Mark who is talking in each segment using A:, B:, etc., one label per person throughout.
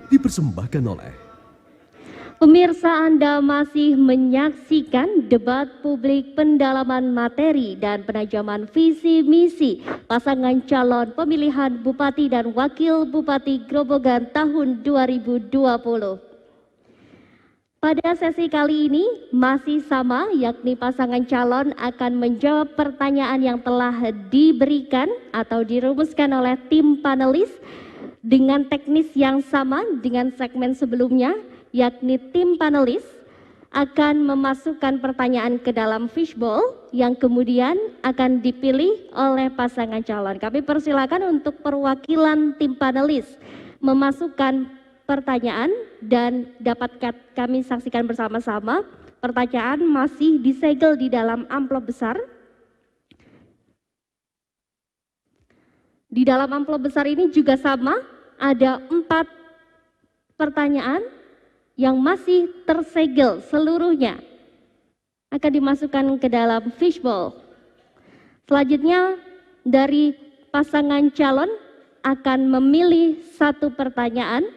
A: Dipersembahkan oleh
B: Pemirsa, Anda masih menyaksikan debat publik pendalaman materi dan penajaman visi misi pasangan calon pemilihan Bupati dan Wakil Bupati Grobogan tahun 2020. Pada sesi kali ini masih sama, yakni pasangan calon akan menjawab pertanyaan yang telah diberikan atau dirumuskan oleh tim panelis dengan teknis yang sama dengan segmen sebelumnya, yakni tim panelis akan memasukkan pertanyaan ke dalam fishbowl yang kemudian akan dipilih oleh pasangan calon. Kami persilakan untuk perwakilan tim panelis memasukkan pertanyaan dan dapat kami saksikan bersama-sama. Pertanyaan masih disegel di dalam amplop besar. Di dalam amplop besar ini juga sama, ada 4 pertanyaan yang masih tersegel seluruhnya akan dimasukkan ke dalam fishbowl. Selanjutnya dari pasangan calon akan memilih 1 pertanyaan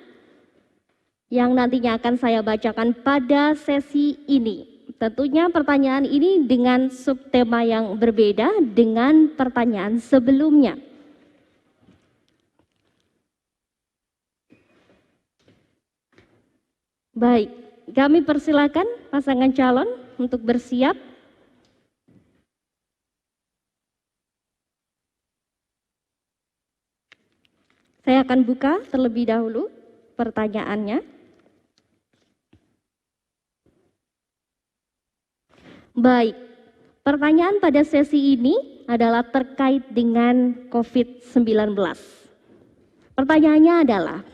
B: yang nantinya akan saya bacakan pada sesi ini. Tentunya pertanyaan ini dengan subtema yang berbeda dengan pertanyaan sebelumnya. Baik, kami persilakan pasangan calon untuk bersiap. Saya akan buka terlebih dahulu pertanyaannya. Baik, pertanyaan pada sesi ini adalah terkait dengan COVID-19. Pertanyaannya adalah,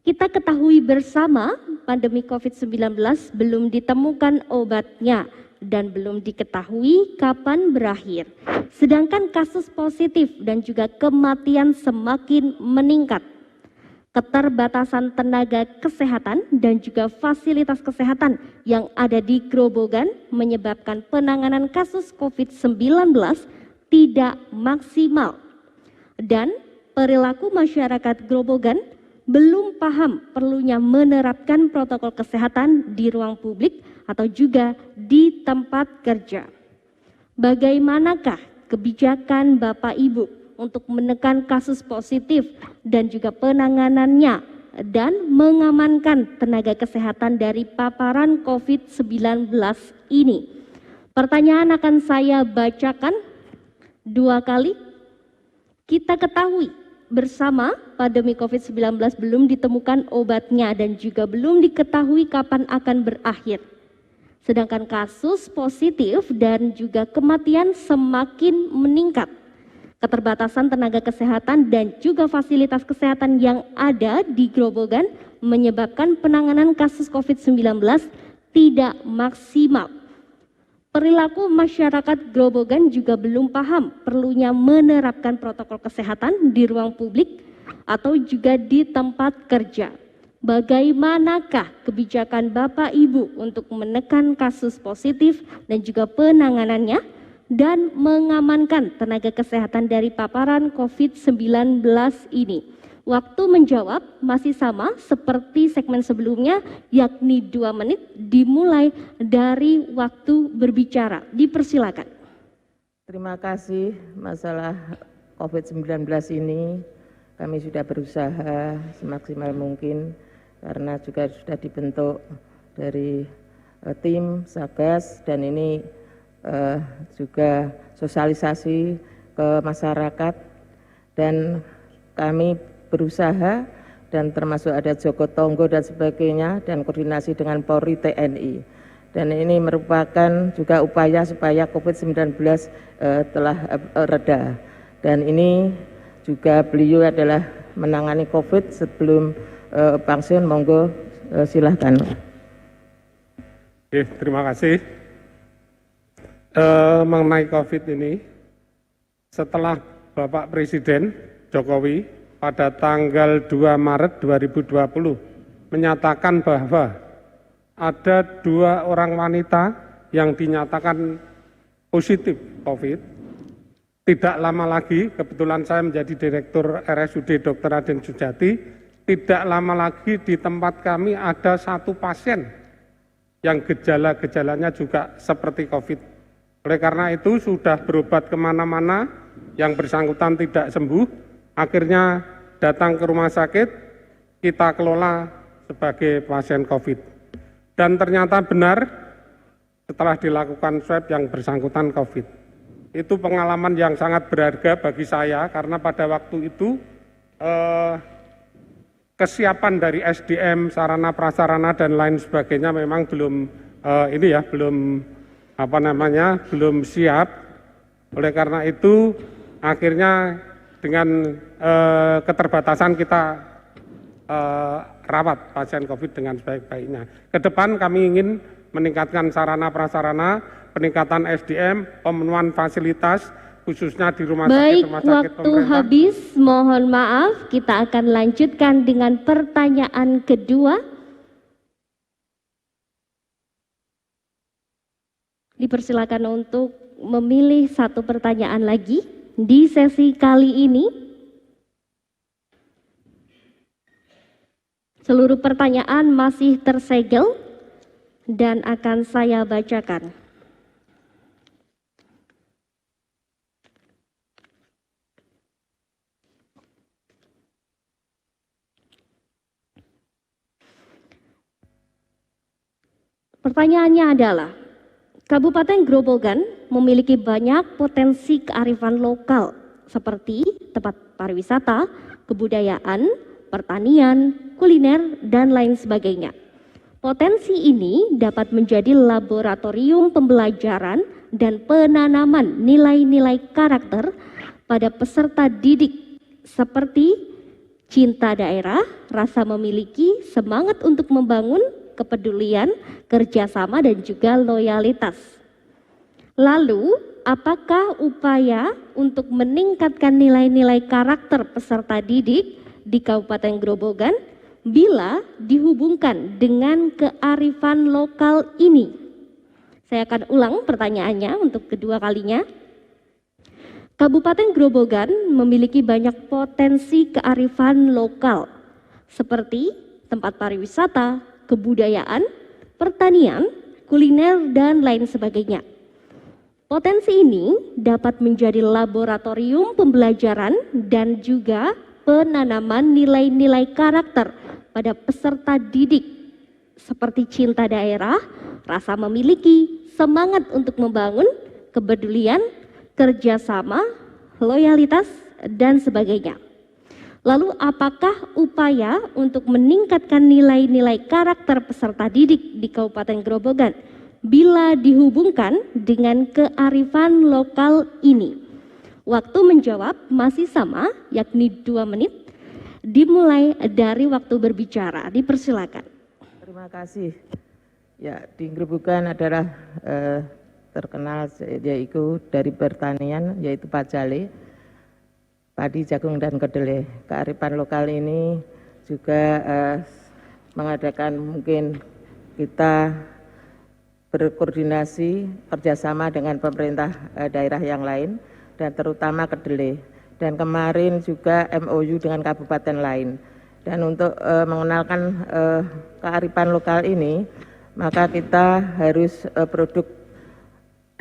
B: kita ketahui bersama pandemi COVID-19 belum ditemukan obatnya dan belum diketahui kapan berakhir. Sedangkan kasus positif dan juga kematian semakin meningkat. Keterbatasan tenaga kesehatan dan juga fasilitas kesehatan yang ada di Grobogan menyebabkan penanganan kasus COVID-19 tidak maksimal. Dan perilaku masyarakat Grobogan belum paham perlunya menerapkan protokol kesehatan di ruang publik atau juga di tempat kerja. Bagaimanakah kebijakan Bapak Ibu untuk menekan kasus positif dan juga penanganannya dan mengamankan tenaga kesehatan dari paparan COVID-19 ini? Pertanyaan akan saya bacakan 2 kali. Kita ketahui bersama pandemi COVID-19 belum ditemukan obatnya dan juga belum diketahui kapan akan berakhir. Sedangkan kasus positif dan juga kematian semakin meningkat. Keterbatasan tenaga kesehatan dan juga fasilitas kesehatan yang ada di Grobogan menyebabkan penanganan kasus COVID-19 tidak maksimal. Perilaku masyarakat Grobogan juga belum paham perlunya menerapkan protokol kesehatan di ruang publik atau juga di tempat kerja. Bagaimanakah kebijakan Bapak Ibu untuk menekan kasus positif dan juga penanganannya dan mengamankan tenaga kesehatan dari paparan COVID-19 ini? Waktu menjawab masih sama seperti segmen sebelumnya, yakni 2 menit dimulai dari waktu berbicara. Dipersilakan.
C: Terima kasih. Masalah COVID-19 ini kami sudah berusaha semaksimal mungkin karena juga sudah dibentuk dari tim Satgas dan ini juga sosialisasi ke masyarakat dan kami berusaha dan termasuk ada Jogotongo dan sebagainya dan koordinasi dengan Polri TNI dan ini merupakan juga upaya supaya COVID-19 telah reda dan ini juga beliau adalah menangani COVID sebelum pensiun. Monggo silahkan.
D: Oke, terima kasih. Mengenai COVID ini, setelah Bapak Presiden Jokowi pada tanggal 2 Maret 2020 menyatakan bahwa ada 2 orang wanita yang dinyatakan positif COVID, tidak lama lagi, kebetulan saya menjadi Direktur RSUD Dr. Raden Sujati, tidak lama lagi di tempat kami ada satu pasien yang gejala-gejalanya juga seperti COVID. Oleh karena itu sudah berobat kemana-mana, yang bersangkutan tidak sembuh, akhirnya datang ke rumah sakit, kita kelola sebagai pasien COVID. Dan ternyata benar setelah dilakukan swab yang bersangkutan COVID. Itu pengalaman yang sangat berharga bagi saya karena pada waktu itu kesiapan dari SDM, sarana prasarana dan lain sebagainya memang belum belum siap. Oleh karena itu akhirnya dengan keterbatasan kita rawat pasien COVID dengan sebaik-baiknya. Ke depan kami ingin meningkatkan sarana prasarana, peningkatan SDM, pemenuhan fasilitas khususnya di rumah sakit
B: Waktu
D: pemerintah.
B: habis, mohon maaf, kita akan lanjutkan dengan pertanyaan kedua. Dipersilakan untuk memilih satu pertanyaan lagi di sesi kali ini. Seluruh pertanyaan masih tersegel dan akan saya bacakan. Pertanyaannya adalah, Kabupaten Grobogan memiliki banyak potensi kearifan lokal seperti tempat pariwisata, kebudayaan, pertanian, kuliner, dan lain sebagainya. Potensi ini dapat menjadi laboratorium pembelajaran dan penanaman nilai-nilai karakter pada peserta didik seperti cinta daerah, rasa memiliki, semangat untuk membangun, kepedulian, kerjasama, dan juga loyalitas. Lalu, apakah upaya untuk meningkatkan nilai-nilai karakter peserta didik di Kabupaten Grobogan bila dihubungkan dengan kearifan lokal ini? Saya akan ulang pertanyaannya untuk kedua kalinya. Kabupaten Grobogan memiliki banyak potensi kearifan lokal seperti tempat pariwisata, kebudayaan, pertanian, kuliner, dan lain sebagainya. Potensi ini dapat menjadi laboratorium pembelajaran dan juga penanaman nilai-nilai karakter pada peserta didik seperti cinta daerah, rasa memiliki, semangat untuk membangun, kepedulian, kerjasama, loyalitas, dan sebagainya. Lalu apakah upaya untuk meningkatkan nilai-nilai karakter peserta didik di Kabupaten Grobogan bila dihubungkan dengan kearifan lokal ini? Waktu menjawab masih sama, yakni 2 menit, dimulai dari waktu berbicara. Dipersilakan.
C: Terima kasih. Ya, di Grobogan adalah terkenal yaitu dari pertanian, yaitu pacale, padi, jagung, dan kedelai. Kearifan lokal ini juga mengadakan mungkin kita berkoordinasi kerjasama dengan pemerintah daerah yang lain dan terutama kedelai. Dan kemarin juga MOU dengan kabupaten lain. Dan untuk mengenalkan kearifan lokal ini, maka kita harus produk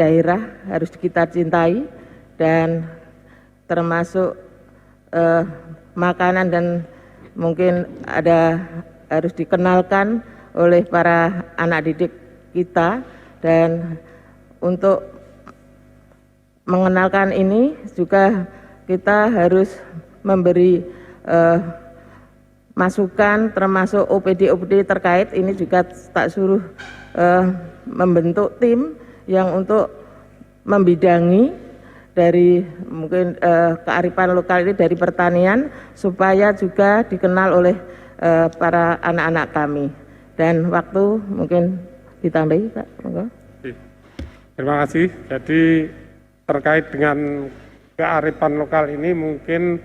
C: daerah harus kita cintai dan termasuk makanan dan mungkin harus dikenalkan oleh para anak didik kita. Dan untuk mengenalkan ini juga kita harus memberi masukan termasuk OPD terkait. Ini juga tak suruh membentuk tim yang untuk membidangi dari mungkin kearifan lokal ini dari pertanian supaya juga dikenal oleh para anak-anak kami. Dan waktu mungkin ditambahi, Pak.
D: Terima kasih. Jadi terkait dengan kearifan lokal ini mungkin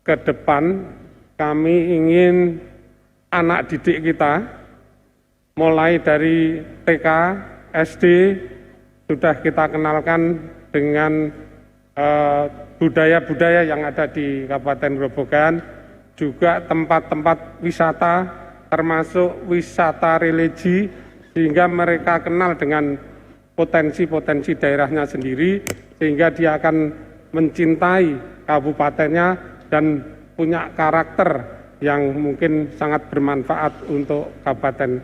D: ke depan kami ingin anak didik kita mulai dari TK, SD sudah kita kenalkan dengan budaya-budaya yang ada di Kabupaten Grobogan, juga tempat-tempat wisata termasuk wisata religi, sehingga mereka kenal dengan potensi-potensi daerahnya sendiri, sehingga dia akan mencintai kabupatennya dan punya karakter yang mungkin sangat bermanfaat untuk kabupaten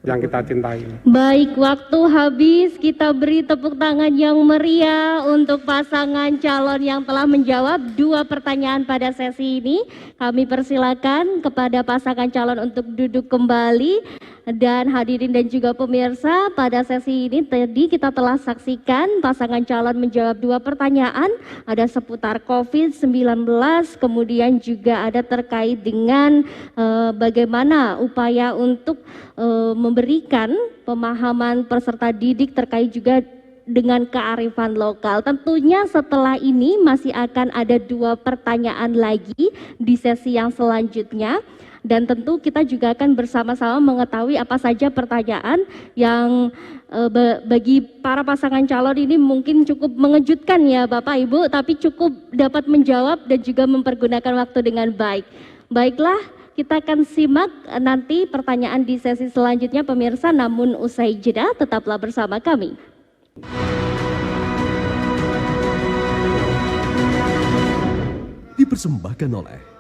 D: yang kita cintai.
B: Baik, waktu habis, kita beri tepuk tangan yang meriah untuk pasangan calon yang telah menjawab 2 pertanyaan pada sesi ini. Kami persilakan kepada pasangan calon untuk duduk kembali. Dan hadirin dan juga pemirsa, pada sesi ini tadi kita telah saksikan pasangan calon menjawab 2 pertanyaan, ada seputar COVID-19, kemudian juga ada terkait dengan bagaimana upaya untuk memberikan pemahaman peserta didik terkait juga dengan kearifan lokal. Tentunya setelah ini masih akan ada 2 pertanyaan lagi di sesi yang selanjutnya. Dan tentu kita juga akan bersama-sama mengetahui apa saja pertanyaan yang bagi para pasangan calon ini mungkin cukup mengejutkan ya Bapak Ibu, tapi cukup dapat menjawab dan juga mempergunakan waktu dengan baik. Baiklah, kita akan simak nanti pertanyaan di sesi selanjutnya pemirsa, namun usai jeda tetaplah bersama kami.
A: Dipersembahkan oleh